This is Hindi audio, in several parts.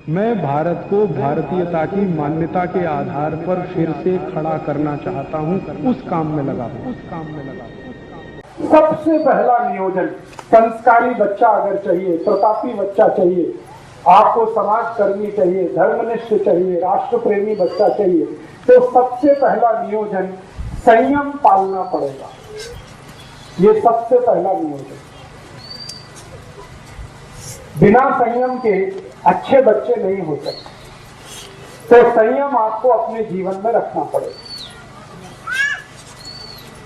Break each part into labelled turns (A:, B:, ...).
A: मैं भारत को भारतीयता की मान्यता के आधार पर फिर से खड़ा करना चाहता हूं, उस काम में लगा हूं।
B: सबसे पहला नियोजन, संस्कारी बच्चा अगर चाहिए, प्रतापी बच्चा चाहिए, आपको समाज कर्मी चाहिए, धर्मनिष्ठ चाहिए, राष्ट्र प्रेमी बच्चा चाहिए, तो सबसे पहला नियोजन संयम पालना पड़ेगा। ये सबसे पहला नियोजन। बिना संयम के अच्छे बच्चे नहीं हो सकते, तो संयम आपको अपने जीवन में रखना पड़ेगा।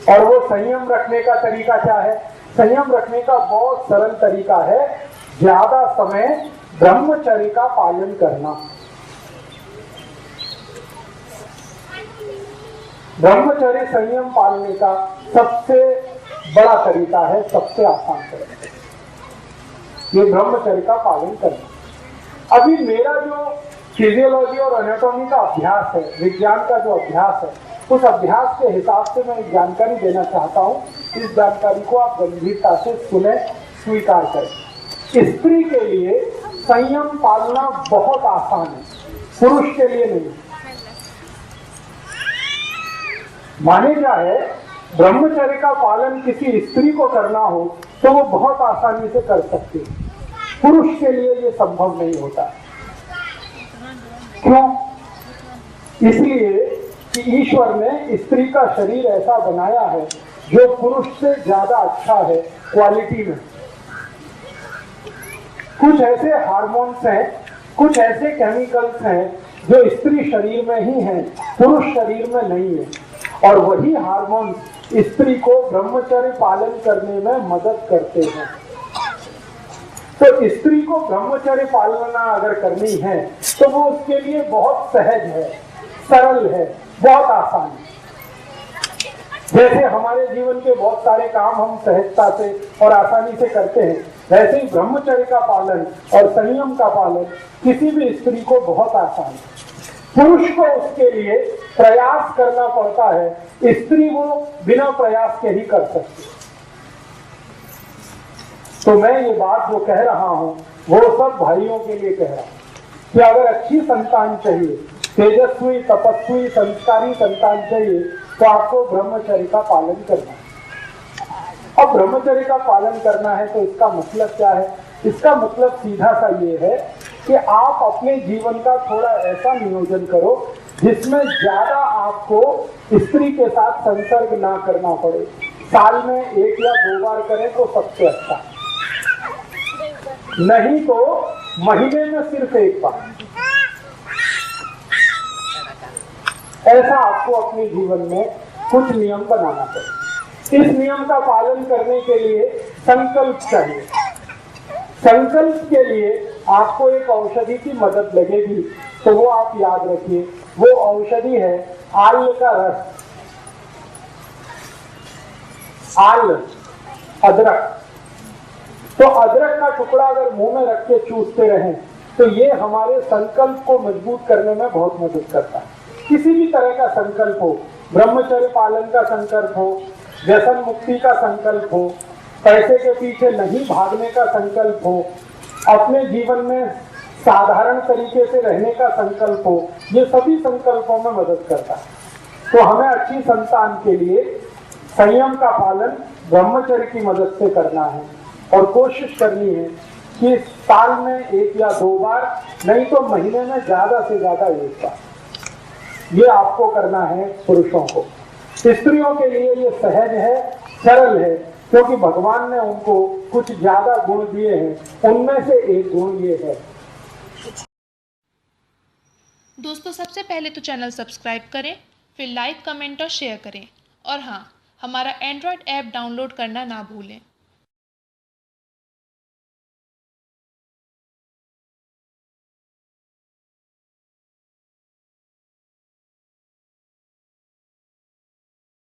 B: और वो संयम रखने का तरीका क्या है? संयम रखने का बहुत सरल तरीका है, ज्यादा समय ब्रह्मचर्य का पालन करना। ब्रह्मचर्य संयम पालने का सबसे बड़ा तरीका है, सबसे आसान तरीका, ये ब्रह्मचर्य का पालन करना। अभी मेरा जो फिजियोलॉजी और एनाटॉमी का अभ्यास है, विज्ञान का जो अभ्यास है, उस अभ्यास के हिसाब से मैं एक जानकारी देना चाहता हूं। इस जानकारी को आप गंभीरता से सुने, स्वीकार करें। स्त्री के लिए संयम पालना बहुत आसान है, पुरुष के लिए नहीं। माने जाए ब्रह्मचर्य का पालन किसी स्त्री को करना हो तो वो बहुत आसानी से कर सकती है, पुरुष के लिए ये संभव नहीं होता। क्यों? इसलिए कि ईश्वर ने स्त्री का शरीर ऐसा बनाया है जो पुरुष से ज्यादा अच्छा है क्वालिटी में। कुछ ऐसे हार्मोन्स हैं, कुछ ऐसे केमिकल्स हैं जो स्त्री शरीर में ही हैं, पुरुष शरीर में नहीं है। और वही हार्मोन्स स्त्री को ब्रह्मचर्य पालन करने में मदद करते हैं। तो स्त्री को ब्रह्मचर्य पालना अगर करनी है तो वो उसके लिए बहुत सहज है, सरल है, बहुत आसान है। जैसे हमारे जीवन के बहुत सारे काम हम सहजता से और आसानी से करते हैं, वैसे ही ब्रह्मचर्य का पालन और संयम का पालन किसी भी स्त्री को बहुत आसान है। पुरुष को उसके लिए प्रयास करना पड़ता है, स्त्री वो बिना प्रयास के ही कर सकती है। तो मैं ये बात जो कह रहा हूं वो सब भाइयों के लिए कह रहा हूं कि अगर अच्छी संतान चाहिए, तेजस्वी, तपस्वी, संस्कारी संतान चाहिए, तो आपको ब्रह्मचर्य का पालन करना है। अब ब्रह्मचर्य का पालन करना है तो इसका मतलब क्या है? इसका मतलब सीधा सा ये है कि आप अपने जीवन का थोड़ा ऐसा नियोजन करो जिसमें ज्यादा आपको स्त्री के साथ संसर्ग ना करना पड़े। साल में 1 या 2 बार करें तो सबसे अच्छा, नहीं तो महीने में सिर्फ 1 बार। ऐसा आपको अपने जीवन में कुछ नियम बनाना पड़ेगा। इस नियम का पालन करने के लिए संकल्प चाहिए। संकल्प के लिए आपको एक औषधि की मदद लगेगी, तो वो आप याद रखिए, वो औषधि है आल का रस। आल, अदरक। तो अदरक का टुकड़ा अगर मुंह में रख के चूसते रहें तो ये हमारे संकल्प को मजबूत करने में बहुत मदद करता है। किसी भी तरह का संकल्प हो, ब्रह्मचर्य पालन का संकल्प हो, व्यसन मुक्ति का संकल्प हो, पैसे के पीछे नहीं भागने का संकल्प हो, अपने जीवन में साधारण तरीके से रहने का संकल्प हो, ये सभी संकल्पों में मदद करता है। तो हमें अच्छी संतान के लिए संयम का पालन ब्रह्मचर्य की मदद से करना है और कोशिश करनी है कि साल में 1 या 2 बार, नहीं तो महीने में ज्यादा से ज्यादा 1 बार, ये आपको करना है पुरुषों को। स्त्रियों के लिए ये सहज है, सरल है, क्योंकि भगवान ने उनको कुछ ज्यादा गुण दिए हैं, उनमें से एक गुण ये है।
C: दोस्तों, सबसे पहले तो चैनल सब्सक्राइब करें, फिर लाइक, कमेंट और शेयर करें। और हाँ, हमारा एंड्रॉयड ऐप डाउनलोड करना ना भूलें।